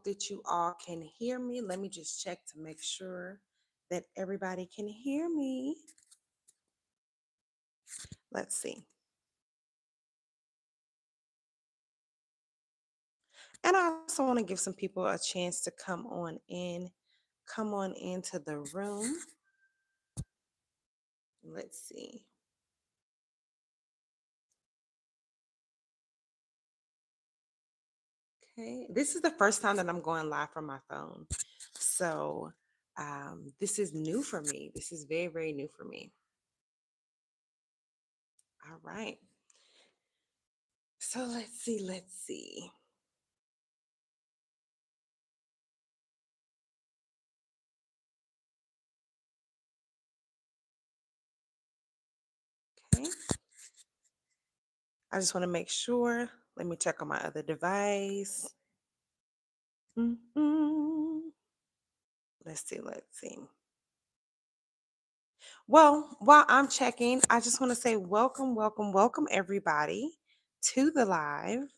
that you all can hear me. Let me just check to make sure that everybody can hear me. Let's see. And I also want to give some people a chance to come on into the room. Let's see. Okay. This is the first time that I'm going live from my phone. So this is new for me. This is very, very new for me. All right. So let's see. Let's see. Okay. I just want to make sure. Let me check on my other device. Mhm. Let's see. Let's see. Well, while I'm checking, I just want to say welcome, welcome, welcome everybody to the live.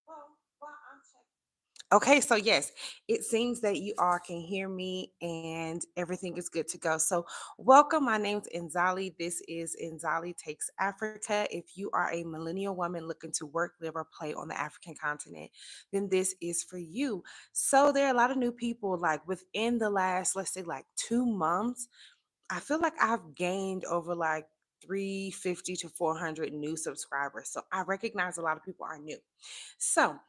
Well, while I'm Okay, so yes, it seems that you all can hear me and everything is good to go. So, welcome. My name's Nzali. This is Nzali Takes Africa. If you are a millennial woman looking to work, live, or play on the African continent, then this is for you. So, there are a lot of new people, like within the last, let's say, like 2 months. I feel like I've gained over like 350 to 400 new subscribers. So, I recognize a lot of people are new. So,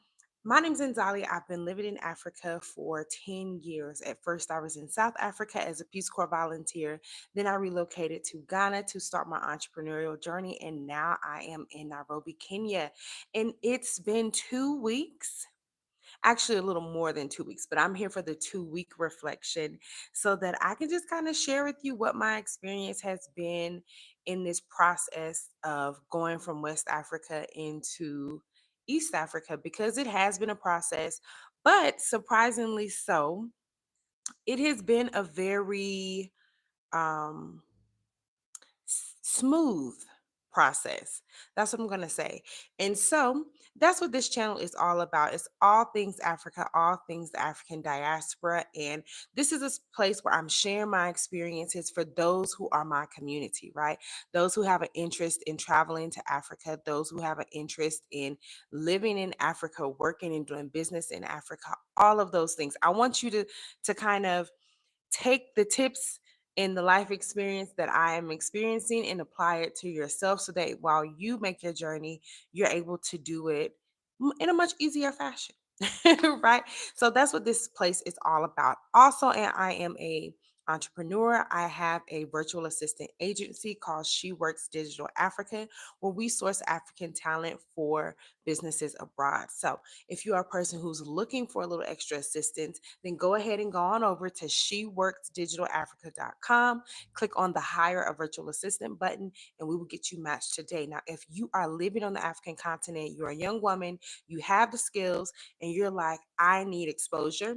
my name's Nzali. I've been living in Africa for 10 years. At first, I was in South Africa as a Peace Corps volunteer. Then I relocated to Ghana to start my entrepreneurial journey. And now I am in Nairobi, Kenya. And it's been 2 weeks, actually a little more than 2 weeks, but I'm here for the 2 week reflection so that I can just kind of share with you what my experience has been in this process of going from West Africa into East Africa, because it has been a process, but surprisingly so, it has been a very um smooth process. That's what I'm going to say. And so that's what this channel is all about. It's all things Africa, all things the African diaspora. And this is a place where I'm sharing my experiences for those who are my community, right? Those who have an interest in traveling to Africa, those who have an interest in living in Africa, working and doing business in Africa, all of those things. I want you to kind of take the tips in the life experience that I am experiencing and apply it to yourself so that while you make your journey, you're able to do it in a much easier fashion. Right? So that's what this place is all about. Also, and I am a entrepreneur. I have a virtual assistant agency called She Works Digital Africa, where we source African talent for businesses abroad. So if you are a person who's looking for a little extra assistance, then go ahead and go on over to sheworksdigitalafrica.com, click on the hire a virtual assistant button, and we will get you matched today. Now, if you are living on the African continent, you're a young woman, you have the skills, and you're like, I need exposure,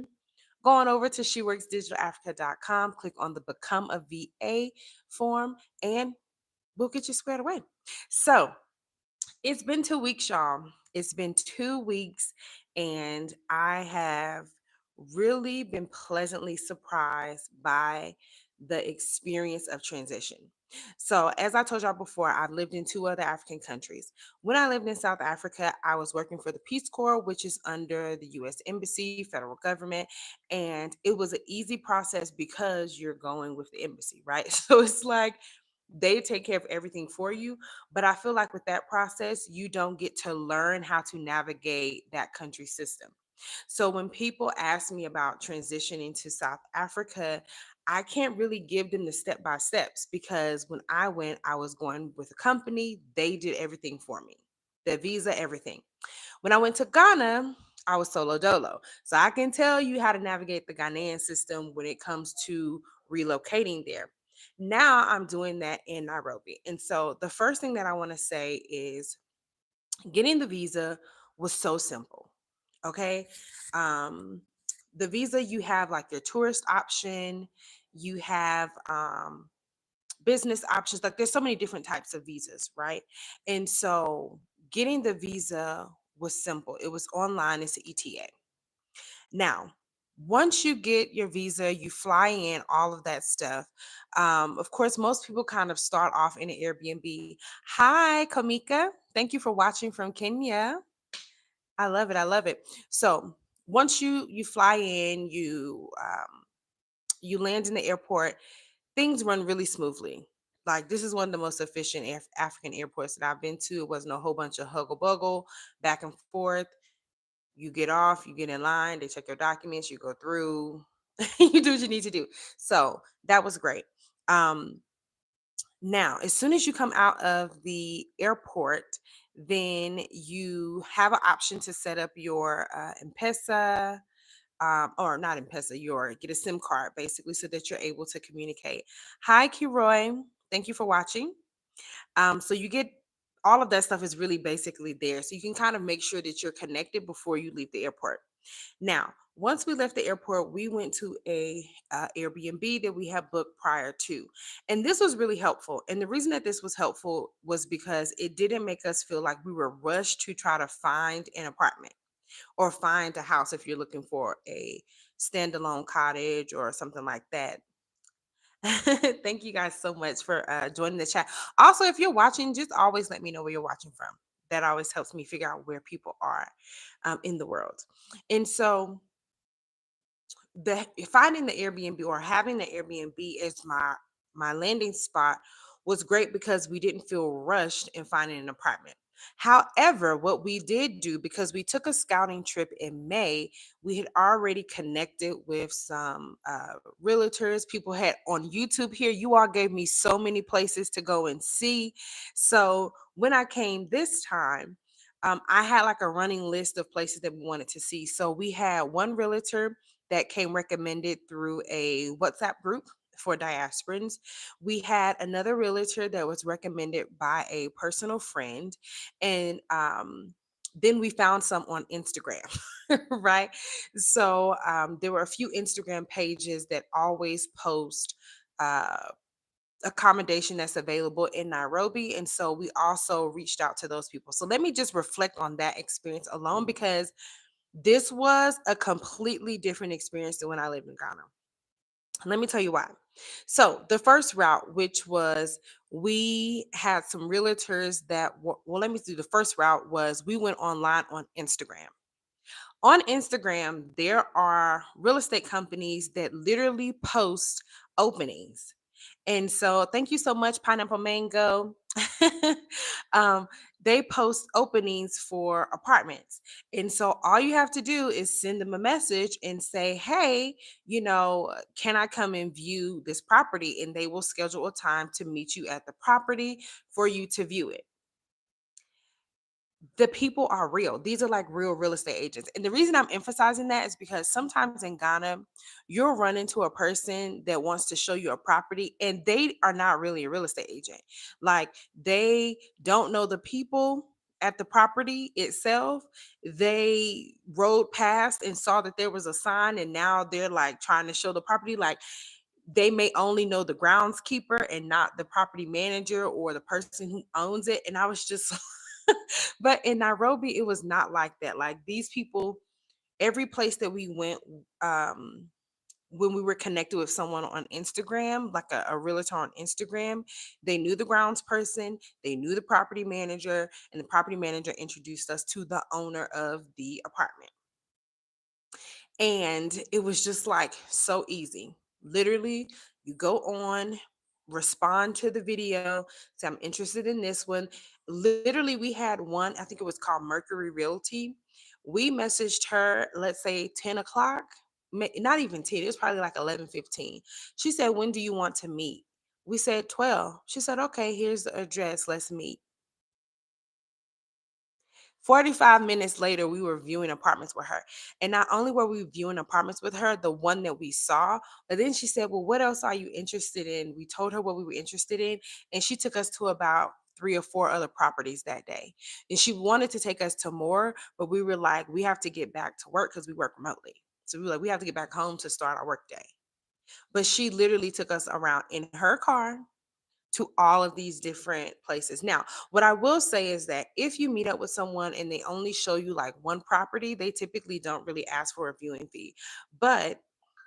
go on over to sheworksdigitalafrica.com, click on the Become a VA form, and we'll get you squared away. So, it's been 2 weeks, y'all. It's been 2 weeks, and I have really been pleasantly surprised by the experience of transition. So, as I told y'all before, I've lived in two other African countries. When I lived in South Africa, I was working for the Peace Corps, which is under the US Embassy, federal government. And it was an easy process because you're going with the embassy, right? So, it's like they take care of everything for you. But I feel like with that process, you don't get to learn how to navigate that country system. So when people ask me about transitioning to South Africa, I can't really give them the step by steps because when I went, I was going with a company. They did everything for me, the visa, everything. When I went to Ghana, I was solo dolo. So I can tell you how to navigate the Ghanaian system when it comes to relocating there. Now I'm doing that in Nairobi. And so the first thing that I want to say is getting the visa was so simple. Okay. Um, the visa, you have like your tourist option, you have business options. Like there's so many different types of visas, right? And so getting the visa was simple. It was online, it's an ETA. Now, once you get your visa, you fly in, all of that stuff. Of course, most people kind of start off in an Airbnb. Hi, Kamika. Thank you for watching from Kenya. I love it. I love it. So once you fly in, you land in the airport, things run really smoothly. Like this is one of the most efficient African airports that I've been to. It wasn't a whole bunch of huggle buggle back and forth. You get off, you get in line, they check your documents, you go through, you do what you need to do. So that was great. Um, Now, as soon as you come out of the airport, then you have an option to set up your M-Pesa, or not M-Pesa, your get a SIM card basically so that you're able to communicate. Hi, Kiroy. Thank you for watching. So you get all of that stuff is really basically there. So you can kind of make sure that you're connected before you leave the airport. Now, once we left the airport, we went to a Airbnb that we had booked prior to, and this was really helpful. And the reason that this was helpful was because it didn't make us feel like we were rushed to try to find an apartment or find a house if you're looking for a standalone cottage or something like that. Thank you guys so much for joining the chat. Also, if you're watching, just always let me know where you're watching from. That always helps me figure out where people are in the world. And so, the finding the Airbnb or having the Airbnb as my landing spot was great because we didn't feel rushed in finding an apartment. However, what we did do, because we took a scouting trip in May, we had already connected with some realtors. People had on YouTube here. You all gave me so many places to go and see. So when I came this time, I had like a running list of places that we wanted to see. So we had one realtor that came recommended through a WhatsApp group for diasporans. We had another realtor that was recommended by a personal friend. And then we found some on Instagram, right? So there were a few Instagram pages that always post uh, accommodation that's available in Nairobi. And so we also reached out to those people. So let me just reflect on that experience alone because this was a completely different experience than when I lived in Ghana. Let me tell you why. So, the first route, which was we had some realtors that, well, let me do the first route was we went online on Instagram. On Instagram, there are real estate companies that literally post openings. And so, thank you so much, Pineapple Mango. um, they post openings for apartments. And so, all you have to do is send them a message and say, hey, can I come and view this property? And they will schedule a time to meet you at the property for you to view it. The people are real. These are like real estate agents. And the reason I'm emphasizing that is because sometimes in Ghana, you'll run into a person that wants to show you a property and they are not really a real estate agent. Like they don't know the people at the property itself. They rode past and saw that there was a sign and now they're like trying to show the property. Like they may only know the groundskeeper and not the property manager or the person who owns it. And I was just but in Nairobi, it was not like that. Like these people, every place that we went, um, when we were connected with someone on Instagram, like a realtor on Instagram, they knew the grounds person, they knew the property manager, and the property manager introduced us to the owner of the apartment. And it was just like so easy. Literally, you go on, respond to the video, say, I'm interested in this one. Literally, we had one, I think it was called Mercury Realty. We messaged her, let's say 10 o'clock, not even 10, it was probably like 11:15. She said, when do you want to meet? We said 12. She said, okay, here's the address. Let's meet. 45 minutes later, we were viewing apartments with her. And not only were we viewing apartments with her, the one that we saw, but then she said, well, what else are you interested in? We told her what we were interested in, and she took us to about three or four other properties that day. And she wanted to take us to more, but we were like, we have to get back to work because we work remotely. So we were like, we have to get back home to start our work day. But she literally took us around in her car to all of these different places. Now, what I will say is that if you meet up with someone and they only show you like one property, they typically don't really ask for a viewing fee. But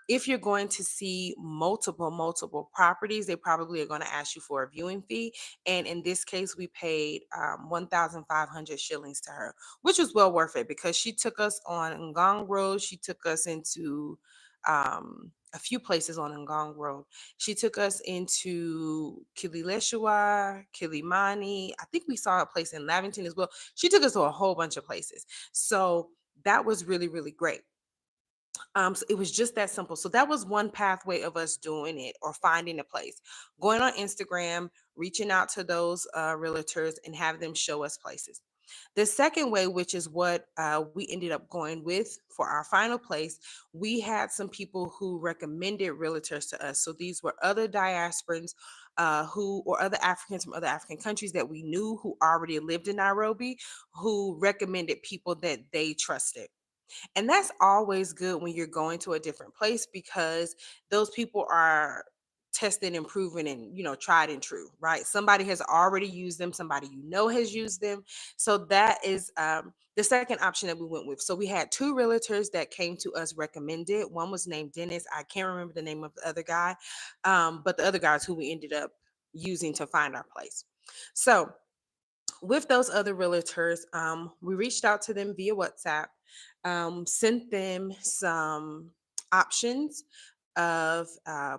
if you're going to see multiple properties, they probably are going to ask you for a viewing fee. And in this case, we paid 1,500 shillings to her, which was well worth it because she took us on Ngong Road. She took us into a few places on Ngong Road. She took us into Kilileshwa, Kilimani. I think we saw a place in Lavington as well. She took us to a whole bunch of places. So that was really, really great. So it was just that simple. So that was one pathway of us doing it or finding a place. Going on Instagram, reaching out to those realtors and have them show us places. The second way, which is what we ended up going with for our final place, we had some people who recommended realtors to us. So these were other diasporans who, or other Africans from other African countries that we knew who already lived in Nairobi, who recommended people that they trusted. And that's always good when you're going to a different place because those people are tested and proven and tried and true, right? Somebody has already used them, somebody has used them. So that is the second option that we went with. So we had two realtors that came to us recommended. One was named Dennis. I can't remember the name of the other guy, but the other guy is who we ended up using to find our place. So with those other realtors, we reached out to them via WhatsApp, sent them some options of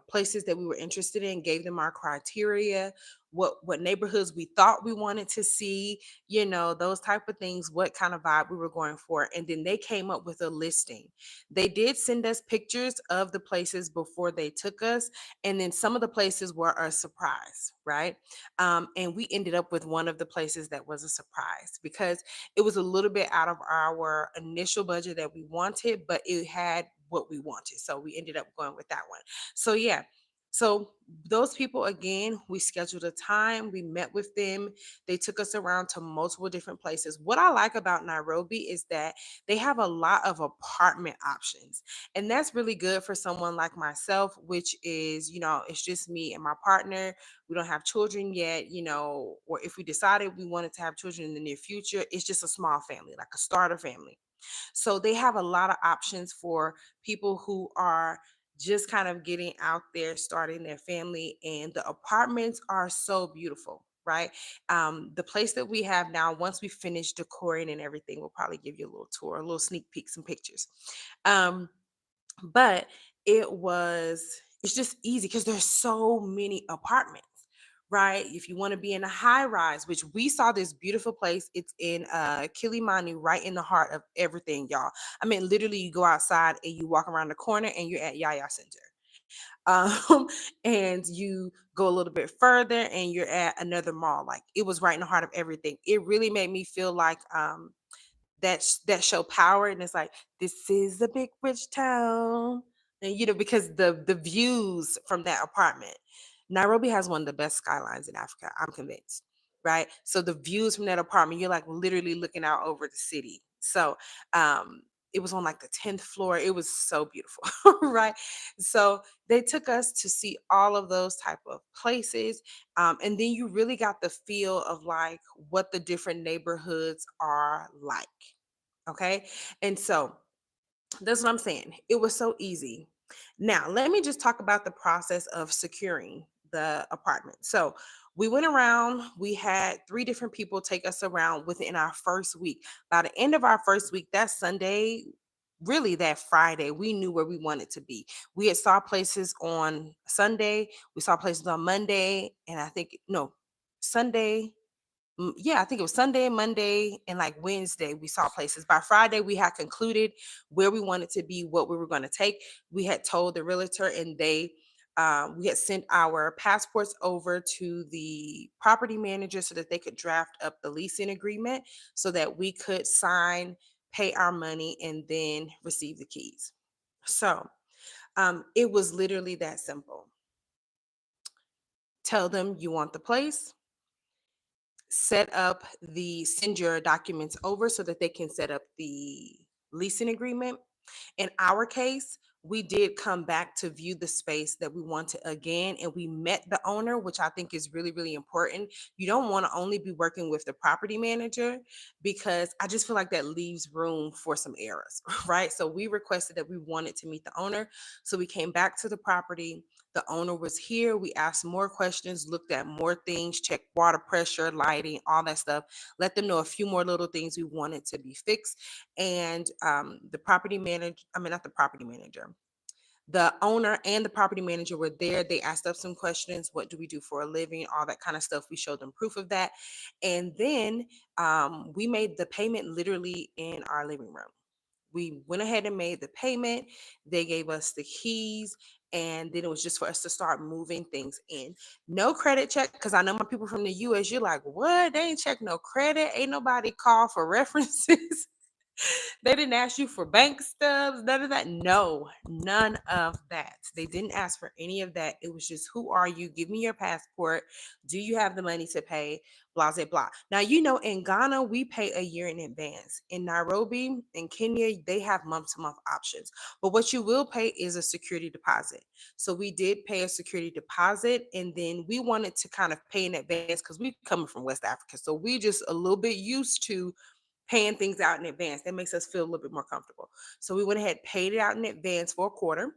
places that we were interested in, gave them our criteria, what neighborhoods we thought we wanted to see, those type of things, what kind of vibe we were going for, and then they came up with a listing. They did send us pictures of the places before they took us, and then some of the places were a surprise, right? And we ended up with one of the places that was a surprise because it was a little bit out of our initial budget that we wanted, but it had what we wanted. So we ended up going with that one. So yeah. So those people again, we scheduled a time, we met with them. They took us around to multiple different places. What I like about Nairobi is that they have a lot of apartment options. And that's really good for someone like myself, which is, it's just me and my partner. We don't have children yet, or if we decided we wanted to have children in the near future, it's just a small family, like a starter family. So they have a lot of options for people who are just kind of getting out there, starting their family, and the apartments are so beautiful. Right. The place that we have now, once we finish decorating and everything, we'll probably give you a little tour, a little sneak peek, some pictures. Um, but it's just easy because there's so many apartments, right? If you want to be in a high rise, which we saw this beautiful place, it's in Kilimani, right in the heart of everything, y'all. I mean, literally, you go outside and you walk around the corner and you're at Yaya Center. Um, and you go a little bit further and you're at another mall. Like it was right in the heart of everything. It really made me feel like that show Power, and it's like, this is a big rich town, and because the views from that apartment, Nairobi has one of the best skylines in Africa, I'm convinced, right? So the views from that apartment, you're like literally looking out over the city. So it was on like the 10th floor. It was so beautiful, right? So they took us to see all of those type of places, and then you really got the feel of like what the different neighborhoods are like. Okay. And so that's what I'm saying. It was so easy. Now, let me just talk about the process of securing the apartment. So, we went around, we had three different people take us around within our first week. By the end of our first week, that Sunday, really that Friday, we knew where we wanted to be. We had saw places on Sunday, we saw places on Monday, and I think, no, Sunday, yeah, I think it was Sunday, Monday, and like Wednesday, we saw places. By Friday, we had concluded where we wanted to be, what we were going to take. We had told the realtor, and we had sent our passports over to the property manager so that they could draft up the leasing agreement so that we could sign, pay our money, and then receive the keys. So it was literally that simple. Tell them you want the place, send your documents over so that they can set up the leasing agreement. In our case, we did come back to view the space that we wanted again, and we met the owner, which I think is really, really important. You don't want to only be working with the property manager, because I just feel like that leaves room for some errors, right? So we requested that we wanted to meet the owner. So we came back to the property. The owner was here. We asked more questions, looked at more things, checked water pressure, lighting, all that stuff, let them know a few more little things we wanted to be fixed. And the property manager, I mean, not the property manager, the owner and the property manager were there. They asked us some questions. What do we do for a living? All that kind of stuff. We showed them proof of that. And then we made the payment literally in our living room. We went ahead and made the payment. They gave us the keys. And then it was just for us to start moving things in. No credit check, because I know my people from the US, you're like, what? They ain't check no credit. Ain't nobody call for references. They didn't ask you for bank stubs, none of that. No, none of that. They didn't ask for any of that. It was just, who are you? Give me your passport. Do you have the money to pay? Blah, blah, blah. Now, in Ghana, we pay a year in advance. In Nairobi, in Kenya, they have month to month options. But what you will pay is a security deposit. So we did pay a security deposit, and then we wanted to kind of pay in advance because we coming from West Africa. So we just a little bit used to paying things out in advance. That makes us feel a little bit more comfortable. So we went ahead, paid it out in advance for a quarter.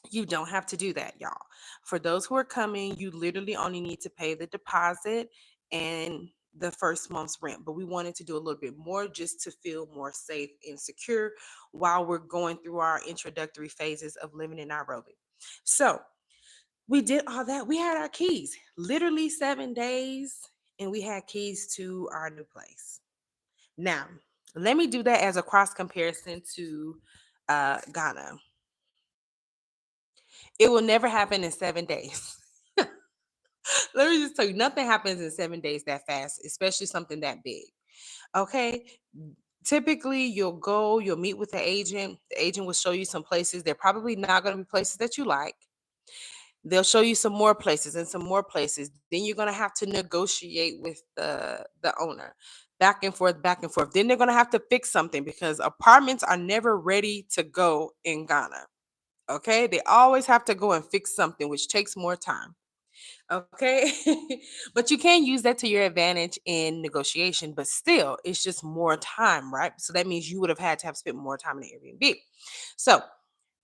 You don't have to do that, y'all. For those who are coming, you literally only need to pay the deposit and the first month's rent. But we wanted to do a little bit more just to feel more safe and secure while we're going through our introductory phases of living in Nairobi. So we did all that. We had our keys, literally 7 days, and we had keys to our new place. Now, let me do that as a cross comparison to Ghana. It will never happen in 7 days. Let me just tell you, nothing happens in 7 days that fast, especially something that big. Okay. Typically, you'll go, you'll meet with the agent. The agent will show you some places. They're probably not going to be places that you like. They'll show you some more places and some more places. Then you're gonna have to negotiate with the owner, back and forth, back and forth. Then they're gonna have to fix something because apartments are never ready to go in Ghana. Okay, they always have to go and fix something, which takes more time. Okay, but you can use that to your advantage in negotiation. But still, it's just more time, right? So that means you would have had to have spent more time in the Airbnb. So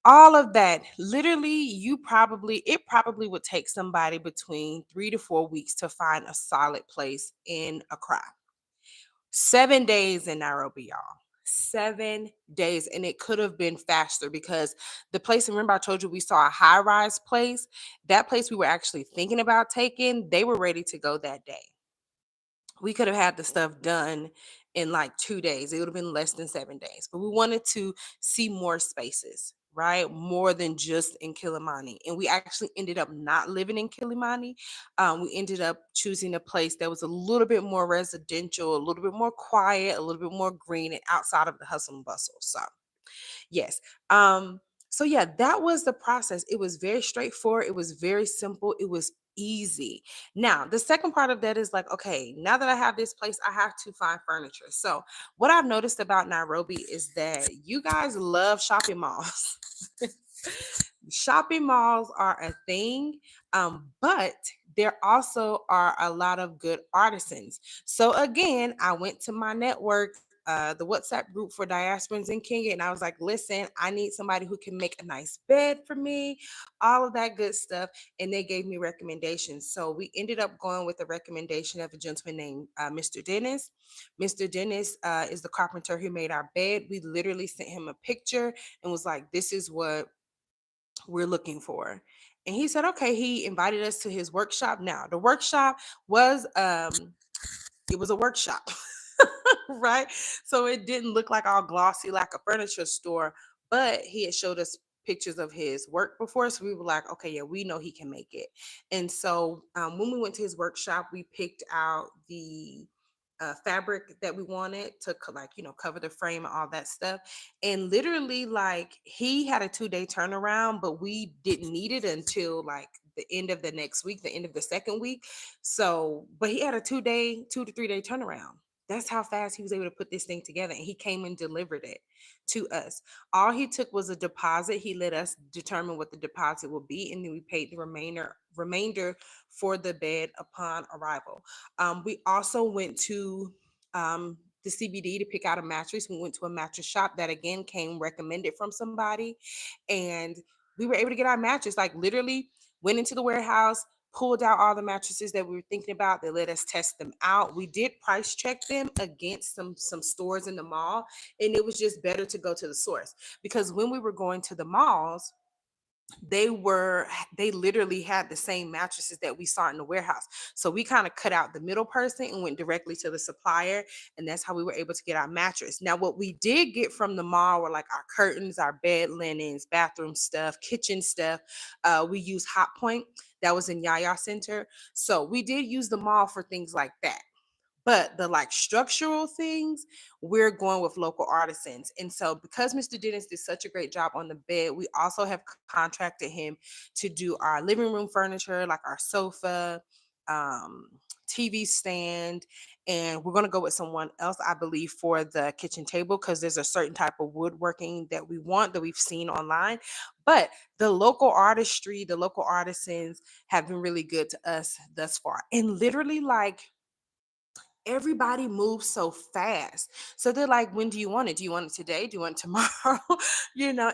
all of that, literally, it probably would take somebody between 3 to 4 weeks to find a solid place in Accra. 7 days in Nairobi, y'all. 7 days. And it could have been faster because the place, remember I told you we saw a high rise place? That place we were actually thinking about taking, they were ready to go that day. We could have had the stuff done in like 2 days. It would have been less than 7 days. But we wanted to see more spaces, right? More than just in Kilimani. And we actually ended up not living in Kilimani. We ended up choosing a place that was a little bit more residential, a little bit more quiet, a little bit more green, and outside of the hustle and bustle. So yes. So yeah, that was the process. It was very straightforward. It was very simple. It was easy. Now, the second part of that is like, okay, now that I have this place, I have to find furniture. So what I've noticed about Nairobi is that you guys love shopping malls. Shopping malls are a thing, but there also are a lot of good artisans. So again, I went to my network, the WhatsApp group for diasporans in Kenya, and I was like, listen, I need somebody who can make a nice bed for me, all of that good stuff. And they gave me recommendations. So we ended up going with a recommendation of a gentleman named Mr. Dennis. Mr. Dennis is the carpenter who made our bed. We literally sent him a picture and was like, this is what we're looking for. And he said, okay, he invited us to his workshop. Now, the workshop was it was a workshop. Right? So it didn't look like all glossy like a furniture store, but he had showed us pictures of his work before. So we were like, okay, yeah, we know he can make it. And so when we went to his workshop, we picked out the fabric that we wanted to like cover the frame and all that stuff. And literally, like, he had a 2-day turnaround, but we didn't need it until like the end of the next week, the end of the second week. So but he had a 2 to 3 day turnaround. That's how fast he was able to put this thing together. And he came and delivered it to us. All he took was a deposit. He let us determine what the deposit would be, and then we paid the remainder for the bed upon arrival. We also went to the CBD to pick out a mattress. We went to a mattress shop that again came recommended from somebody, and we were able to get our mattress. Like literally, went into the warehouse, pulled out all the mattresses that we were thinking about. They let us test them out. We did price check them against some stores in the mall, and it was just better to go to the source, because when we were going to the malls, they were they literally had the same mattresses that we saw in the warehouse. So we kind of cut out the middle person and went directly to the supplier, and that's how we were able to get our mattress. Now what we did get from the mall were like our curtains, our bed linens, bathroom stuff, kitchen stuff. We used Hot Point, that was in Yaya Center. So we did use the mall for things like that. But the like structural things, we're going with local artisans. And so because Mr. Dennis did such a great job on the bed, we also have contracted him to do our living room furniture, like our sofa, um, TV stand, and we're going to go with someone else, I believe, for the kitchen table, because there's a certain type of woodworking that we want that we've seen online. But the local artistry, the local artisans have been really good to us thus far. And literally, like, everybody moves so fast. So they're like, when do you want it? Do you want it today? Do you want it tomorrow?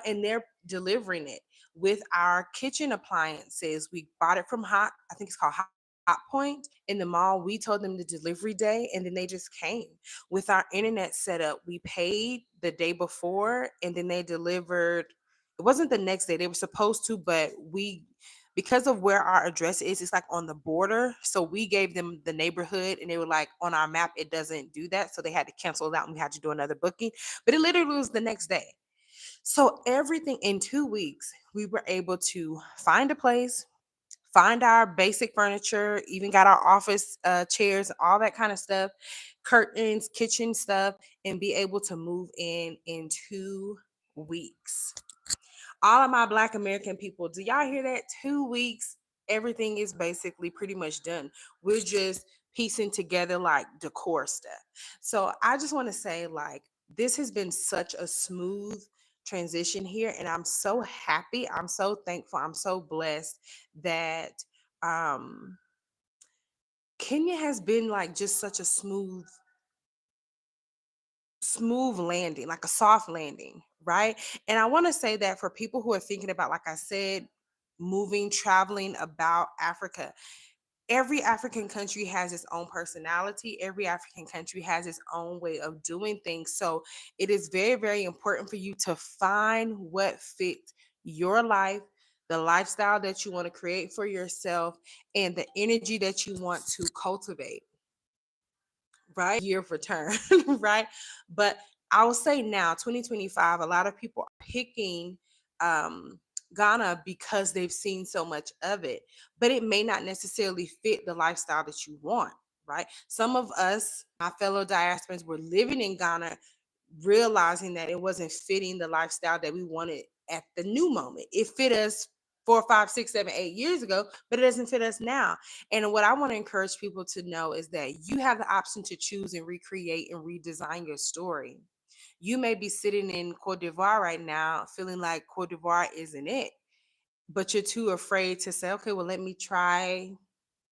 And they're delivering it with our kitchen appliances. We bought it from I think it's called Hot Point in the mall. We told them the delivery day, and then they just came. With our internet setup, we paid the day before, and then they delivered. It wasn't the next day, they were supposed to, but we, because of where our address is, it's like on the border. So we gave them the neighborhood, and they were like, on our map, it doesn't do that. So they had to cancel it out, and we had to do another booking. But it literally was the next day. So everything in 2 weeks, we were able to find a place, find our basic furniture, even got our office chairs, all that kind of stuff, curtains, kitchen stuff, and be able to move in 2 weeks. All of my Black American people, do y'all hear that? 2 weeks, everything is basically pretty much done. We're just piecing together like decor stuff. So I just want to say, like, this has been such a smooth transition here, and I'm so happy. I'm so thankful. I'm so blessed that um Kenya has been like just such a smooth landing, like a soft landing, right? And I want to say that for people who are thinking about, like I said, moving, traveling about Africa, every African country has its own personality. Every African country has its own way of doing things. So it is very, very important for you to find what fits your life, the lifestyle that you want to create for yourself, and the energy that you want to cultivate, right? Year of return, right? But I will say now, 2025, a lot of people are picking um, Ghana because they've seen so much of it, but it may not necessarily fit the lifestyle that you want, right? Some of us, my fellow diasporans, were living in Ghana realizing that it wasn't fitting the lifestyle that we wanted at the new moment. It fit us 4, 5, 6, 7, 8 years ago, but it doesn't fit us now. And what I want to encourage people to know is that you have the option to choose and recreate and redesign your story. You may be sitting in Cote d'Ivoire right now feeling like Cote d'Ivoire isn't it, but you're too afraid to say, okay, well, let me try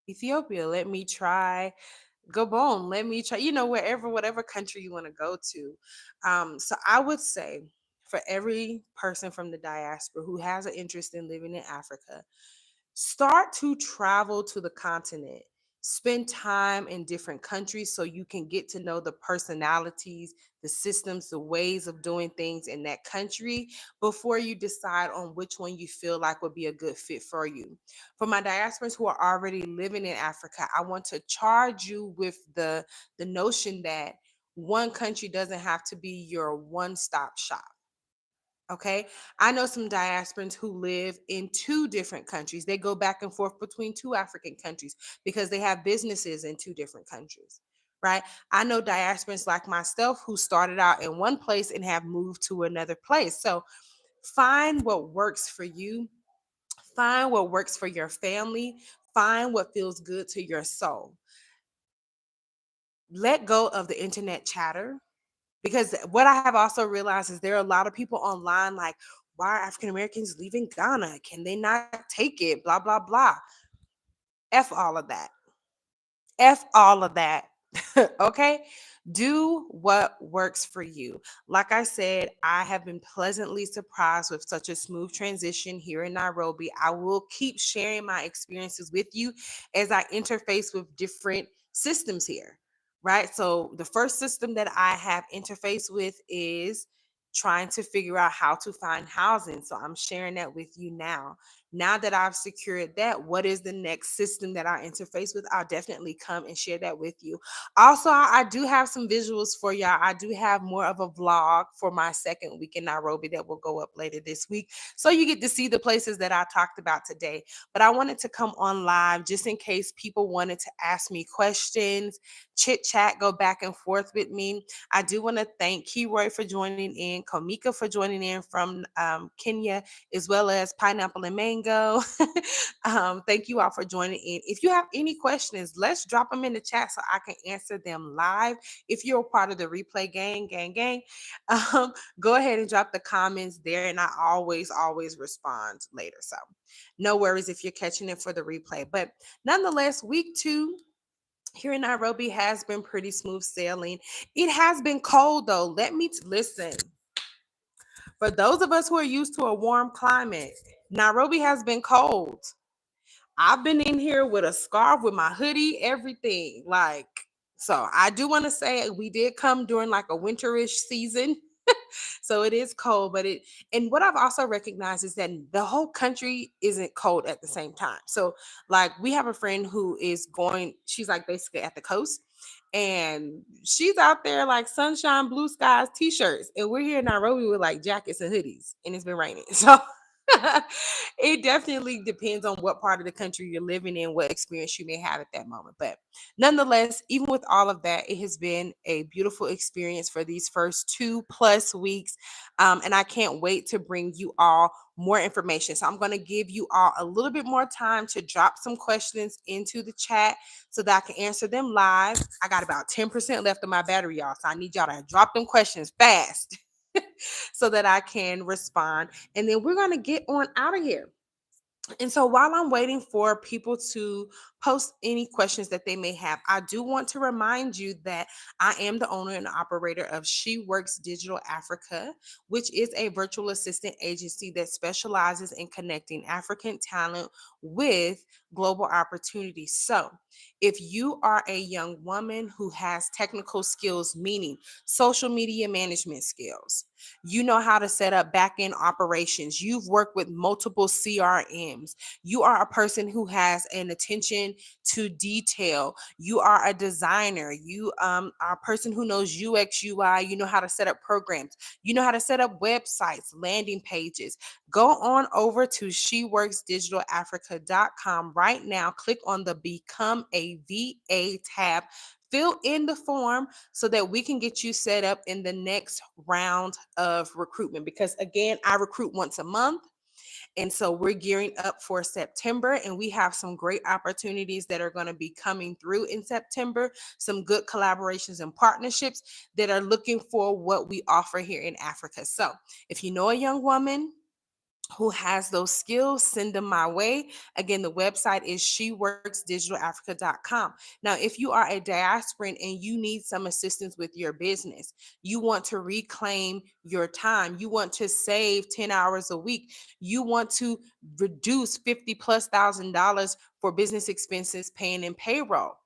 Ethiopia. Let me try Gabon. Let me try, wherever, whatever country you want to go to. So I would say, for every person from the diaspora who has an interest in living in Africa, start to travel to the continent. Spend time in different countries so you can get to know the personalities, the systems, the ways of doing things in that country before you decide on which one you feel like would be a good fit for you. For my diasporans who are already living in Africa, I want to charge you with the notion that one country doesn't have to be your one-stop shop. Okay. I know some diasporans who live in two different countries. They go back and forth between two African countries because they have businesses in two different countries. Right. I know diasporans like myself who started out in one place and have moved to another place. So find what works for you, find what works for your family, find what feels good to your soul. let go of the internet chatter, because what I have also realized is there are a lot of people online like, why are African Americans leaving Ghana? Can they not take it? Blah, blah, blah. F all of that. F all of that. Okay? Do what works for you. Like I said, I have been pleasantly surprised with such a smooth transition here in Nairobi. I will keep sharing my experiences with you as I interface with different systems here, right? So, the first system that I have interfaced with is trying to figure out how to find housing. So, I'm sharing that with you now. Now that I've secured that, what is the next system that I interface with? I'll definitely come and share that with you. Also, I do have some visuals for y'all. I do have more of a vlog for my second week in Nairobi that will go up later this week. So you get to see the places that I talked about today. But I wanted to come on live just in case people wanted to ask me questions, chit chat, go back and forth with me. I do want to thank Kiroy for joining in, Komika for joining in from Kenya, as well as Pineapple and Mango. Thank you all for joining in. If you have any questions, let's drop them in the chat so I can answer them live. If you're a part of the replay gang, go ahead and drop the comments there, and I always respond later. So no worries if you're catching it for the replay. But nonetheless, week 2 here in Nairobi has been pretty smooth sailing. It has been cold though. Listen. For those of us who are used to a warm climate, Nairobi has been cold. I've been in here with a scarf, with my hoodie, everything. Like, so I do want to say we did come during like a winterish season. So it is cold, but and what I've also recognized is that the whole country isn't cold at the same time. So like we have a friend who is going, she's like basically at the coast, and she's out there like sunshine, blue skies, t-shirts, and we're here in Nairobi with like jackets and hoodies, and it's been raining. So it definitely depends on what part of the country you're living in, what experience you may have at that moment. But nonetheless, even with all of that, it has been a beautiful experience for these first 2+ weeks. And I can't wait to bring you all more information. So I'm going to give you all a little bit more time to drop some questions into the chat so that I can answer them live. I got about 10% left of my battery, y'all. So I need y'all to drop them questions fast so that I can respond. And then we're going to get on out of here. And so while I'm waiting for people to post any questions that they may have, I do want to remind you that I am the owner and operator of She Works Digital Africa, which is a virtual assistant agency that specializes in connecting African talent with global opportunities. So if you are a young woman who has technical skills, meaning social media management skills, you know how to set up back end operations, you've worked with multiple CRMs, you are a person who has an attention to detail, you are a designer, you are a person who knows UX, UI, you know how to set up programs, you know how to set up websites, landing pages, go on over to sheworksdigitalafrica.com right now. Click on the Become a VA tab. Fill in the form so that we can get you set up in the next round of recruitment. Because again, I recruit once a month. And so we're gearing up for September, and we have some great opportunities that are going to be coming through in September, some good collaborations and partnerships that are looking for what we offer here in Africa. So if you know a young woman who has those skills, send them my way. Again, the website is sheworksdigitalafrica.com. Now, if you are a diasporan and you need some assistance with your business, you want to reclaim your time, you want to save 10 hours a week, you want to reduce 50 plus $1,000 for business expenses, paying in payroll,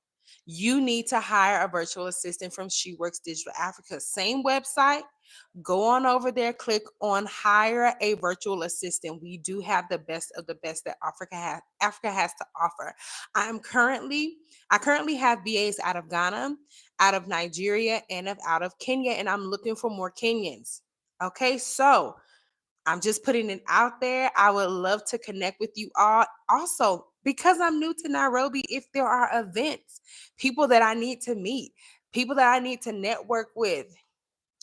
you need to hire a virtual assistant from She Works Digital Africa. Same website. Go on over there, click on hire a virtual assistant. We do have the best of the best that Africa has to offer. I currently have VAs out of Ghana, out of Nigeria, and out of Kenya, and I'm looking for more Kenyans. Okay, so I'm just putting it out there. I would love to connect with you all. Also, because I'm new to Nairobi, if there are events, people that I need to meet, people that I need to network with,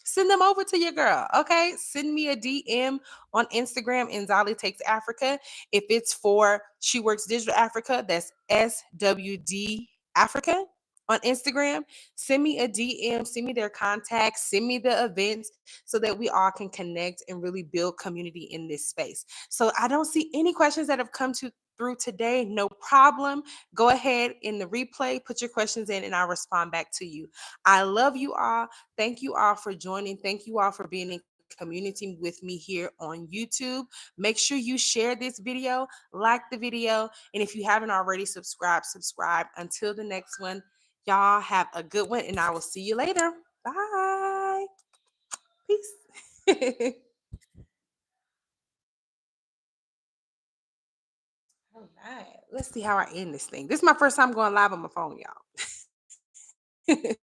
send them over to your girl. Okay. Send me a DM on Instagram, Nzali Takes Africa. If it's for She Works Digital Africa, that's SWD Africa. on Instagram, send me a DM, send me their contacts, send me the events so that we all can connect and really build community in this space. So I don't see any questions that have come to through today. No problem. Go ahead in the replay, put your questions in, and I'll respond back to you. I love you all. Thank you all for joining. Thank you all for being in community with me here on YouTube. Make sure you share this video, like the video, and if you haven't already subscribed, subscribe. Until the next one, y'all have a good one, and I will see you later. Bye. Peace. All right. Let's see how I end this thing. This is my first time going live on my phone, y'all.